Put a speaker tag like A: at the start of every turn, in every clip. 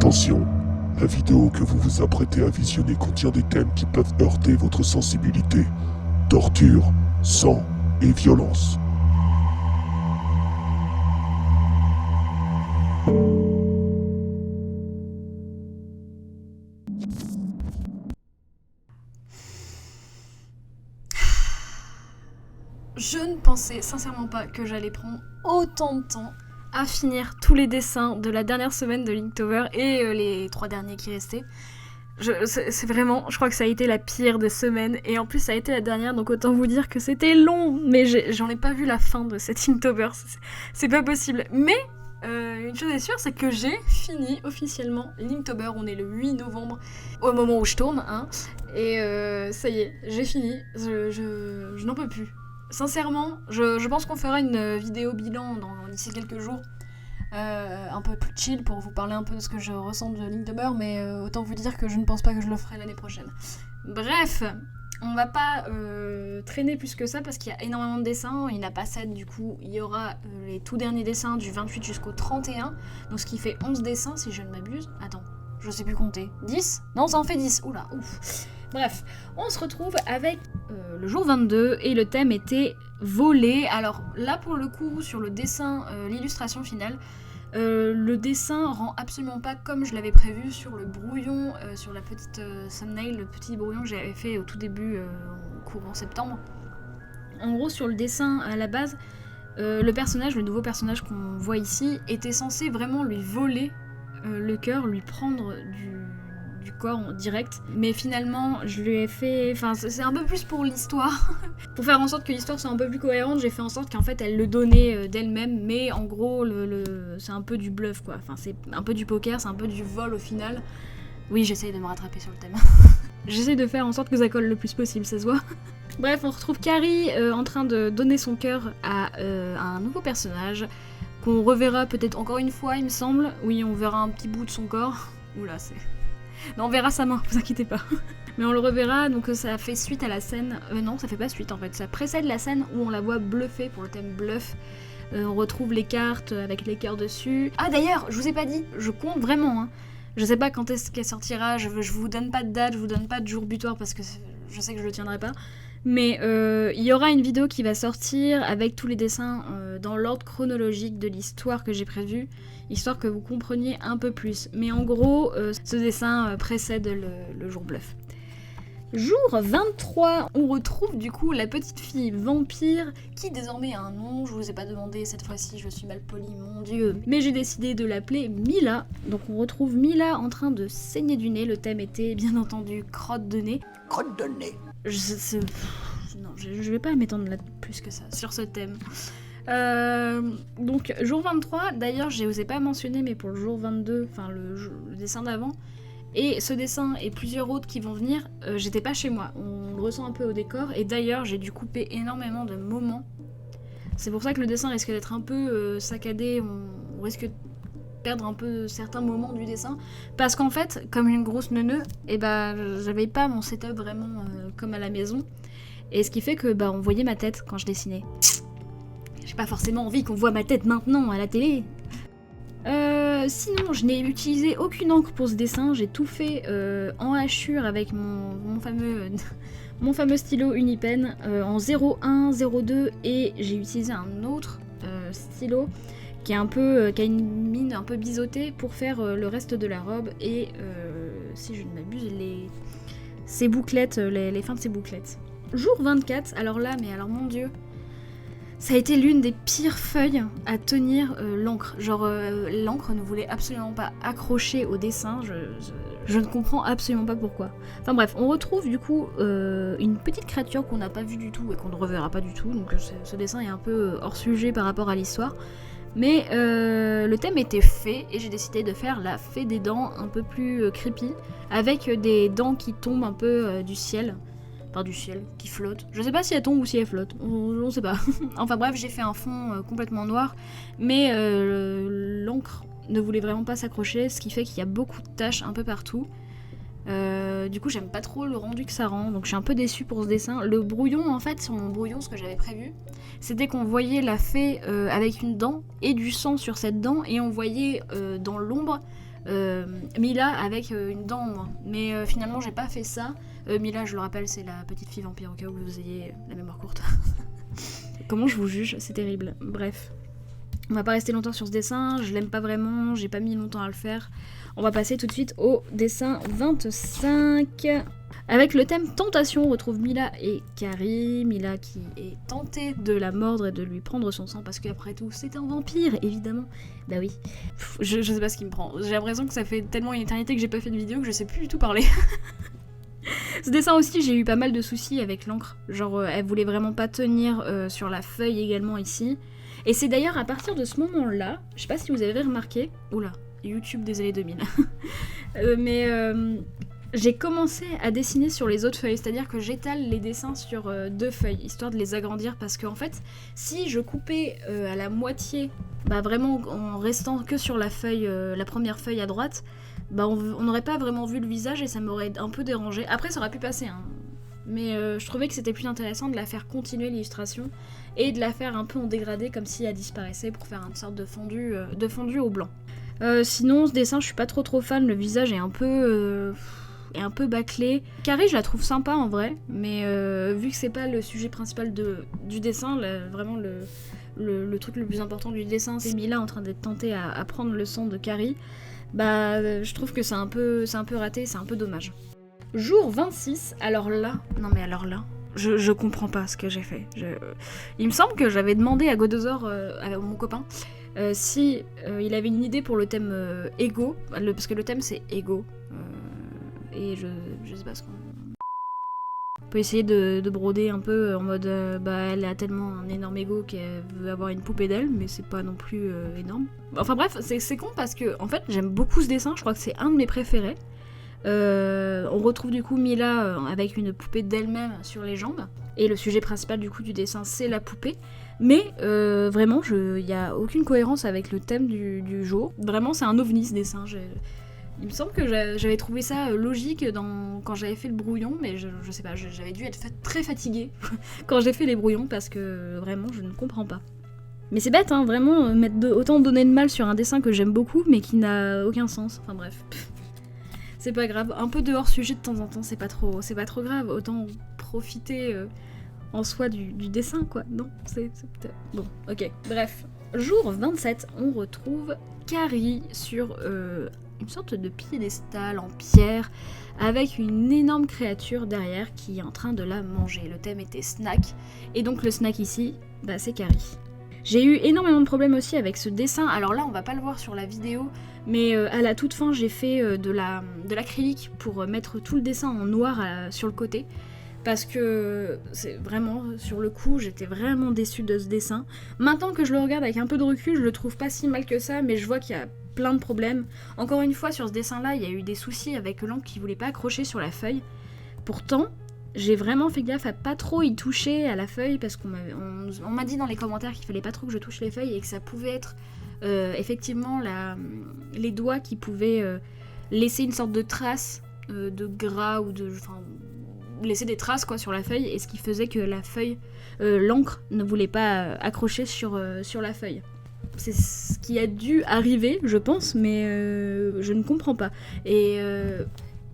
A: Attention, la vidéo que vous vous apprêtez à visionner contient des thèmes qui peuvent heurter votre sensibilité. Torture, sang et violence.
B: Je ne pensais sincèrement pas que j'allais prendre autant de temps à finir tous les dessins de la dernière semaine de Linktober et les 3 derniers qui restaient. C'est vraiment, je crois que ça a été la pire des semaines et en plus ça a été la dernière, donc autant vous dire que c'était long, mais j'en ai pas vu la fin de cette Linktober, c'est pas possible. Mais une chose est sûre, c'est que j'ai fini officiellement Linktober. On est le 8 novembre au moment où je tourne, hein, et ça y est, j'ai fini, je n'en peux plus. Sincèrement, je pense qu'on fera une vidéo bilan d'ici quelques jours, un peu plus chill pour vous parler un peu de ce que je ressens de Linktober, mais autant vous dire que je ne pense pas que je le ferai l'année prochaine. Bref, on va pas traîner plus que ça parce qu'il y a énormément de dessins, il n'y en a pas 7, du coup il y aura les tout derniers dessins du 28 jusqu'au 31, donc ce qui fait 11 dessins si je ne m'abuse. Attends, je sais plus compter. 10 ? Non, ça en fait 10, oula, ouf. Bref, on se retrouve avec le jour 22 et le thème était voler. Alors là pour le coup sur le dessin, l'illustration finale, le dessin rend absolument pas comme je l'avais prévu sur le brouillon, sur la petite thumbnail, le petit brouillon que j'avais fait au tout début courant septembre. En gros sur le dessin à la base, le personnage, le nouveau personnage qu'on voit ici, était censé vraiment lui voler le cœur, lui prendre du corps en direct, mais finalement je lui ai fait, enfin c'est un peu plus pour l'histoire pour faire en sorte que l'histoire soit un peu plus cohérente, j'ai fait en sorte qu'en fait elle le donnait d'elle-même, mais en gros c'est un peu du bluff quoi, enfin c'est un peu du poker, c'est un peu du vol au final. Oui, j'essaye de me rattraper sur le thème. J'essaie de faire en sorte que ça colle le plus possible, ça se voit. Bref, on retrouve Carrie en train de donner son cœur à un nouveau personnage qu'on reverra peut-être encore une fois, il me semble. Oui, on verra un petit bout de son corps. Oula, c'est... Non, on verra sa main, vous inquiétez pas. Mais on le reverra, donc ça fait suite à la scène... non, ça fait pas suite en fait, ça précède la scène où on la voit bluffer pour le thème bluff. On retrouve les cartes avec les cœurs dessus. Ah d'ailleurs, je vous ai pas dit, je compte vraiment, hein. Je sais pas quand est-ce qu'elle sortira, je vous donne pas de date, je vous donne pas de jour butoir parce que je sais que je le tiendrai pas. Mais il y aura une vidéo qui va sortir avec tous les dessins dans l'ordre chronologique de l'histoire que j'ai prévu, histoire que vous compreniez un peu plus. Mais en gros, ce dessin précède le jour bluff. Jour 23, on retrouve du coup la petite fille vampire qui désormais a un nom, je vous ai pas demandé cette fois-ci, je suis mal polie, mon dieu. Mais j'ai décidé de l'appeler Mila. Donc on retrouve Mila en train de saigner du nez, le thème était bien entendu crotte de nez.
C: Crotte de nez.
B: Non, je vais pas m'étendre là plus que ça sur ce thème. Donc jour 23, d'ailleurs je n'osais pas mentionner, mais pour le jour 22, enfin le dessin d'avant, et ce dessin et plusieurs autres qui vont venir, j'étais pas chez moi, on le ressent un peu au décor, et d'ailleurs j'ai dû couper énormément de moments. C'est pour ça que le dessin risque d'être un peu saccadé, on risque de perdre un peu certains moments du dessin, parce qu'en fait, comme une grosse neuneu, et j'avais pas mon setup vraiment comme à la maison, et ce qui fait que on voyait ma tête quand je dessinais. J'ai pas forcément envie qu'on voit ma tête maintenant à la télé. Sinon, je n'ai utilisé aucune encre pour ce dessin, j'ai tout fait en hachure avec mon fameux stylo Unipen en 01, 02, et j'ai utilisé un autre stylo qui a une mine un peu biseautée pour faire le reste de la robe et si je ne m'abuse ses bouclettes, les fins de ses bouclettes. Jour 24, alors mon dieu, ça a été l'une des pires feuilles à tenir l'encre. Genre l'encre ne voulait absolument pas accrocher au dessin, je ne comprends absolument pas pourquoi. Enfin bref, on retrouve du coup une petite créature qu'on n'a pas vue du tout et qu'on ne reverra pas du tout, donc ce dessin est un peu hors sujet par rapport à l'histoire. Mais le thème était fait et j'ai décidé de faire la fée des dents un peu plus creepy, avec des dents qui tombent un peu du ciel. Enfin du ciel, qui flotte. Je sais pas si elle tombe ou si elle flotte, on sait pas. Enfin bref, j'ai fait un fond complètement noir, mais l'encre ne voulait vraiment pas s'accrocher, ce qui fait qu'il y a beaucoup de taches un peu partout. Du coup j'aime pas trop le rendu que ça rend, donc je suis un peu déçue pour ce dessin. Le brouillon, en fait, sur mon brouillon, ce que j'avais prévu, c'était qu'on voyait la fée avec une dent et du sang sur cette dent, et on voyait dans l'ombre Mila avec une dent en moins. Mais finalement, j'ai pas fait ça. Mila, je le rappelle, c'est la petite fille vampire au cas où vous ayez la mémoire courte. Comment je vous juge, c'est terrible. Bref. On va pas rester longtemps sur ce dessin, je l'aime pas vraiment, j'ai pas mis longtemps à le faire. On va passer tout de suite au dessin 25. Avec le thème tentation, on retrouve Mila et Carrie. Mila qui est tentée de la mordre et de lui prendre son sang parce qu'après tout, c'est un vampire, évidemment. Bah oui. Je sais pas ce qui me prend. J'ai l'impression que ça fait tellement une éternité que j'ai pas fait de vidéo que je sais plus du tout parler. Ce dessin aussi, j'ai eu pas mal de soucis avec l'encre. Genre, elle voulait vraiment pas tenir sur la feuille également ici. Et c'est d'ailleurs à partir de ce moment-là, je sais pas si vous avez remarqué, oula, YouTube des années 2000, j'ai commencé à dessiner sur les autres feuilles, c'est-à-dire que j'étale les dessins sur 2 feuilles, histoire de les agrandir, parce qu'en fait, si je coupais à la moitié, bah vraiment en restant que sur la feuille, la première feuille à droite, bah on n'aurait pas vraiment vu le visage et ça m'aurait un peu dérangé. Après, ça aurait pu passer, hein. Mais je trouvais que c'était plus intéressant de la faire continuer l'illustration et de la faire un peu en dégradé comme si elle disparaissait pour faire une sorte de fondu au blanc. Sinon, ce dessin, je suis pas trop fan, le visage est un peu bâclé. Carrie, je la trouve sympa en vrai, mais vu que c'est pas le sujet principal du dessin, vraiment le truc le plus important du dessin, c'est Mila en train d'être tentée à prendre le sang de Carrie, bah je trouve que c'est un peu raté, c'est un peu dommage. Jour 26, alors là, je comprends pas ce que j'ai fait. Il me semble que j'avais demandé à Godosaur, à mon copain, si il avait une idée pour le thème ego, parce que le thème c'est ego, et je sais pas ce qu'on... On peut essayer de broder un peu en mode, elle a tellement un énorme ego qu'elle veut avoir une poupée d'elle, mais c'est pas non plus énorme. Enfin bref, c'est con parce que, en fait, j'aime beaucoup ce dessin, je crois que c'est un de mes préférés. On retrouve du coup Mila avec une poupée d'elle-même sur les jambes. Et le sujet principal du coup du dessin, c'est la poupée. Mais vraiment, il n'y a aucune cohérence avec le thème du jour. Vraiment, c'est un ovni ce dessin. Il me semble que j'avais trouvé ça logique quand j'avais fait le brouillon, mais je sais pas, j'avais dû être très fatiguée quand j'ai fait les brouillons parce que vraiment, je ne comprends pas. Mais c'est bête, hein, vraiment, autant donner de mal sur un dessin que j'aime beaucoup, mais qui n'a aucun sens. Enfin bref. C'est pas grave, un peu de hors sujet de temps en temps, c'est pas trop grave, autant profiter en soi du dessin quoi, non, c'est peut-être... Bon, ok, bref. Jour 27, on retrouve Carrie sur une sorte de piédestal en pierre, avec une énorme créature derrière qui est en train de la manger. Le thème était snack, et donc le snack ici, bah c'est Carrie. J'ai eu énormément de problèmes aussi avec ce dessin, alors là on va pas le voir sur la vidéo, mais à la toute fin j'ai fait de l'acrylique pour mettre tout le dessin en noir sur le côté, parce que c'est vraiment, sur le coup, j'étais vraiment déçue de ce dessin. Maintenant que je le regarde avec un peu de recul, je le trouve pas si mal que ça, mais je vois qu'il y a plein de problèmes. Encore une fois, sur ce dessin-là, il y a eu des soucis avec l'encre qui voulait pas accrocher sur la feuille. Pourtant, j'ai vraiment fait gaffe à pas trop y toucher à la feuille, parce qu'on m'a dit dans les commentaires qu'il fallait pas trop que je touche les feuilles et que ça pouvait être effectivement les doigts qui pouvaient laisser une sorte de trace de gras ou de... laisser des traces quoi sur la feuille, et ce qui faisait que la feuille, l'encre ne voulait pas accrocher sur la feuille. C'est ce qui a dû arriver, je pense, mais je ne comprends pas. Et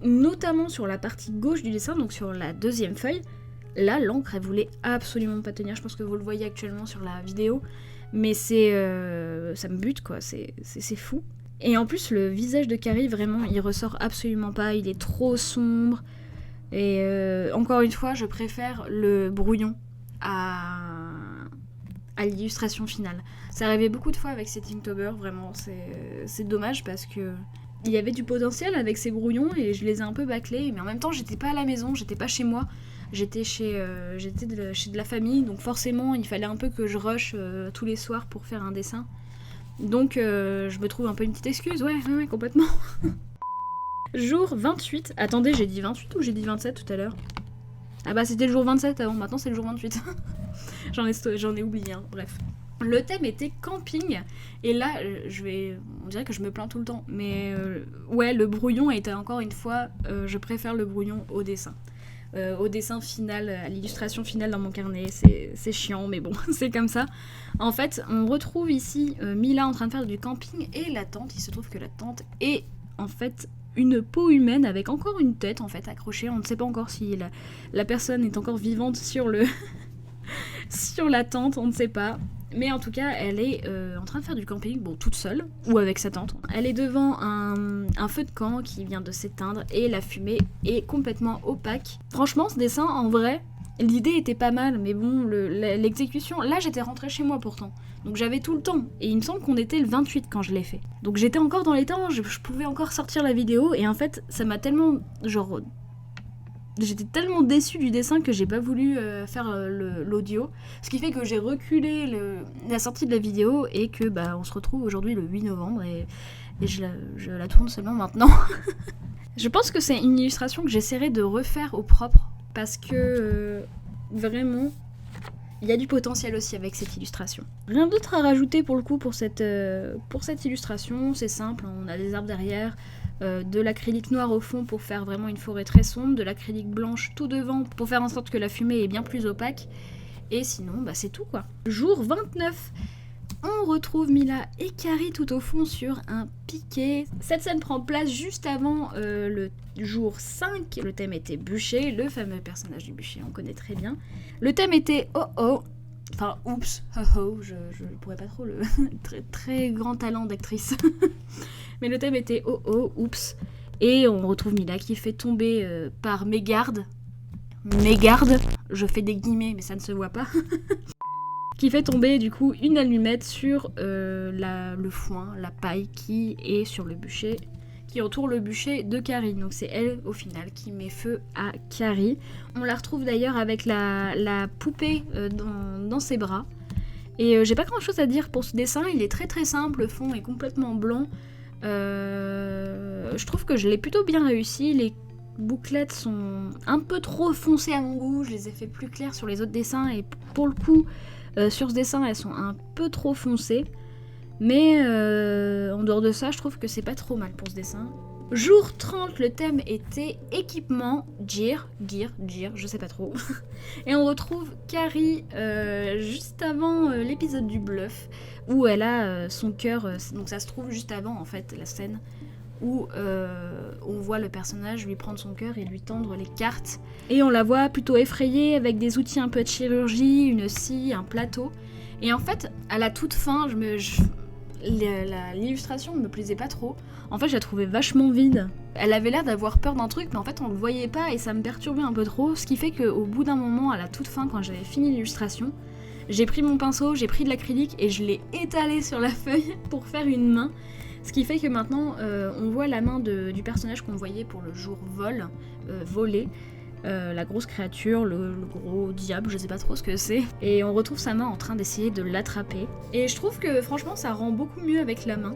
B: notamment sur la partie gauche du dessin, donc sur la deuxième feuille, là l'encre elle voulait absolument pas tenir. Je pense que vous le voyez actuellement sur la vidéo, mais ça me bute quoi, c'est fou. Et en plus le visage de Carrie vraiment il ressort absolument pas, il est trop sombre. Et encore une fois, je préfère le brouillon à l'illustration finale. Ça arrivait beaucoup de fois avec cet Inktober, vraiment, c'est dommage parce que il y avait du potentiel avec ces brouillons et je les ai un peu bâclés, mais en même temps, j'étais pas à la maison, j'étais pas chez moi, j'étais chez de la famille, donc forcément, il fallait un peu que je rush tous les soirs pour faire un dessin. Donc, je me trouve un peu une petite excuse, ouais, complètement. Jour 28. Attendez, j'ai dit 28 ou j'ai dit 27 tout à l'heure? Ah bah c'était le jour 27 avant, maintenant c'est le jour 28. J'en ai oublié, hein. Bref. Le thème était camping, et là, on dirait que je me plains tout le temps, mais ouais, le brouillon était encore une fois, je préfère le brouillon au dessin. Au dessin final, à l'illustration finale dans mon carnet, c'est chiant, mais bon, c'est comme ça. En fait, on retrouve ici Mila en train de faire du camping, et la tente, il se trouve que la tente est en fait une peau humaine avec encore une tête en fait accrochée. On ne sait pas encore si la personne est encore vivante sur le sur la tente, on ne sait pas. Mais en tout cas, elle est en train de faire du camping, bon, toute seule, ou avec sa tante. Elle est devant un feu de camp qui vient de s'éteindre et la fumée est complètement opaque. Franchement, ce dessin, en vrai, l'idée était pas mal, mais bon, l'exécution... Là, j'étais rentrée chez moi pourtant, donc j'avais tout le temps. Et il me semble qu'on était le 28 quand je l'ai fait. Donc j'étais encore dans les temps, je pouvais encore sortir la vidéo, et en fait, ça m'a tellement... genre... J'étais tellement déçue du dessin que j'ai pas voulu faire l'audio. Ce qui fait que j'ai reculé la sortie de la vidéo et que on se retrouve aujourd'hui le 8 novembre et je la tourne seulement maintenant. Je pense que c'est une illustration que j'essaierai de refaire au propre parce que vraiment il y a du potentiel aussi avec cette illustration. Rien d'autre à rajouter pour le coup pour cette illustration, c'est simple, on a des arbres derrière. De l'acrylique noir au fond pour faire vraiment une forêt très sombre, de l'acrylique blanche tout devant pour faire en sorte que la fumée est bien plus opaque, et sinon c'est tout quoi. Jour 29, on retrouve Mila et Carrie tout au fond sur un piquet. Cette scène prend place juste avant le jour 5, le thème était bûcher, le fameux personnage du bûcher, on connaît très bien. Le thème était oh oh, enfin oups, oh oh, je pourrais pas trop le très, très grand talent d'actrice. Mais le thème était oh oh, oups. Et on retrouve Mila qui fait tomber par mégarde. Mégarde, je fais des guillemets mais ça ne se voit pas. Qui fait tomber du coup une allumette sur le foin, la paille qui est sur le bûcher, qui entoure le bûcher de Carrie. Donc c'est elle au final qui met feu à Carrie. On la retrouve d'ailleurs avec la poupée dans ses bras. Et j'ai pas grand chose à dire pour ce dessin, il est très très simple, le fond est complètement blanc. Je trouve que je l'ai plutôt bien réussi. Les bouclettes sont un peu trop foncées à mon goût. Je les ai fait plus claires sur les autres dessins et pour le coup, sur ce dessin, elles sont un peu trop foncées. Mais en dehors de ça, je trouve que c'est pas trop mal pour ce dessin. Jour 30, le thème était équipement, gear, je sais pas trop. Et on retrouve Carrie juste avant l'épisode du bluff, où elle a son cœur, donc ça se trouve juste avant en fait, la scène, où on voit le personnage lui prendre son cœur et lui tendre les cartes. Et on la voit plutôt effrayée, avec des outils un peu de chirurgie, une scie, un plateau. Et en fait, à la toute fin, l'illustration ne me plaisait pas trop. En fait, je la trouvais vachement vide. Elle avait l'air d'avoir peur d'un truc, mais en fait, on le voyait pas et ça me perturbait un peu trop. Ce qui fait qu'au bout d'un moment, à la toute fin, quand j'avais fini l'illustration, j'ai pris mon pinceau, j'ai pris de l'acrylique et je l'ai étalé sur la feuille pour faire une main. Ce qui fait que maintenant, on voit la main du personnage qu'on voyait pour le jour volé. La grosse créature, le gros diable, je sais pas trop ce que c'est. Et on retrouve sa main en train d'essayer de l'attraper. Et je trouve que franchement ça rend beaucoup mieux avec la main.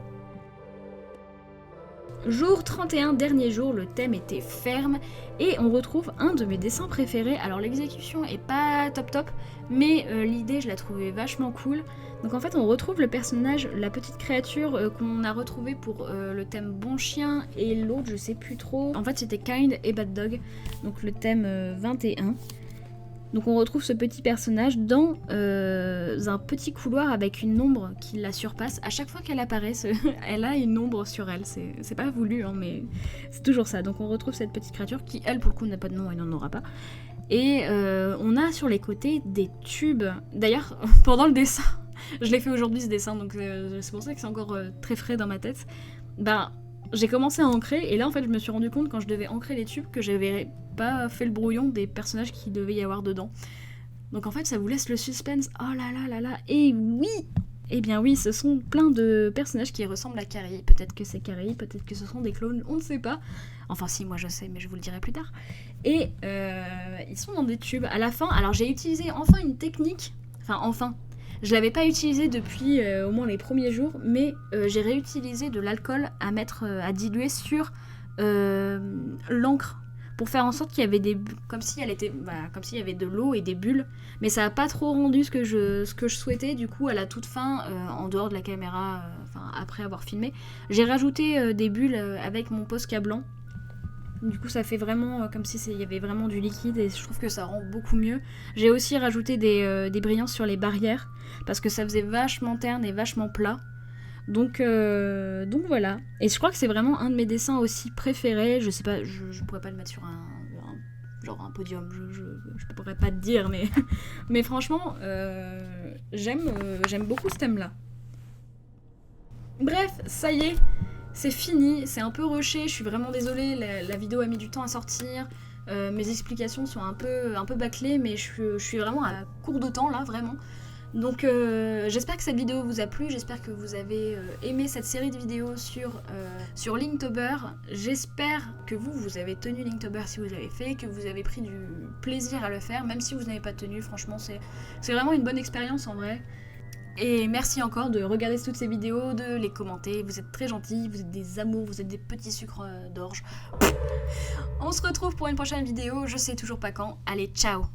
B: Jour 31, dernier jour, le thème était ferme et on retrouve un de mes dessins préférés. Alors l'exécution est pas top, mais l'idée je la trouvais vachement cool. Donc en fait on retrouve le personnage, la petite créature qu'on a retrouvée pour le thème bon chien et l'autre je sais plus trop. En fait c'était Kind et Bad Dog, donc le thème 21. Donc on retrouve ce petit personnage dans un petit couloir avec une ombre qui la surpasse. À chaque fois qu'elle apparaît, elle a une ombre sur elle. C'est pas voulu, hein, mais c'est toujours ça. Donc on retrouve cette petite créature qui, elle, pour le coup, n'a pas de nom et n'en aura pas. Et on a sur les côtés des tubes. D'ailleurs, pendant le dessin, je l'ai fait aujourd'hui ce dessin, donc c'est pour ça que c'est encore très frais dans ma tête. J'ai commencé à ancrer et là en fait je me suis rendu compte quand je devais ancrer les tubes que j'avais pas fait le brouillon des personnages qu'il devait y avoir dedans. Donc en fait ça vous laisse le suspense. Oh là là là là. Et oui, eh bien oui, ce sont plein de personnages qui ressemblent à Carrie. Peut-être que c'est Carrie, peut-être que ce sont des clones, on ne sait pas. Enfin si, moi je sais, mais je vous le dirai plus tard. Et ils sont dans des tubes. À la fin, alors j'ai utilisé enfin une technique. Je l'avais pas utilisé depuis au moins les premiers jours, mais j'ai réutilisé de l'alcool à mettre à diluer sur l'encre pour faire en sorte qu'il y avait comme s'il y avait de l'eau et des bulles, mais ça a pas trop rendu ce que je souhaitais. Du coup, à la toute fin, en dehors de la caméra, après avoir filmé, j'ai rajouté des bulles avec mon Posca blanc. Du coup ça fait vraiment comme si il y avait vraiment du liquide et je trouve que ça rend beaucoup mieux. J'ai aussi rajouté des brillances sur les barrières parce que ça faisait vachement terne et vachement plat. Donc voilà. Et je crois que c'est vraiment un de mes dessins aussi préférés. Je sais pas, je pourrais pas le mettre sur genre un podium, je pourrais pas te dire, mais, mais franchement, j'aime beaucoup ce thème-là. Bref, ça y est, c'est fini, c'est un peu rushé, je suis vraiment désolée, la vidéo a mis du temps à sortir, mes explications sont un peu bâclées, mais je suis vraiment à court de temps là, vraiment. Donc j'espère que cette vidéo vous a plu, j'espère que vous avez aimé cette série de vidéos sur Linktober. J'espère que vous avez tenu Linktober si vous l'avez fait, que vous avez pris du plaisir à le faire, même si vous n'avez pas tenu, franchement c'est vraiment une bonne expérience en vrai. Et merci encore de regarder toutes ces vidéos, de les commenter, vous êtes très gentils, vous êtes des amours, vous êtes des petits sucres d'orge. On se retrouve pour une prochaine vidéo, je sais toujours pas quand, allez ciao.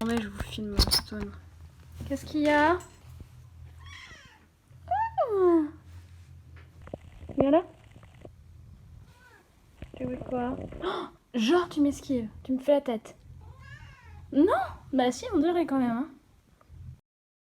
B: Attendez, je vous filme Stone. Qu'est-ce qu'il y a? Regarde là. Tu veux quoi? Oh, genre tu m'esquives, tu me fais la tête. Non, bah si on dirait quand même hein.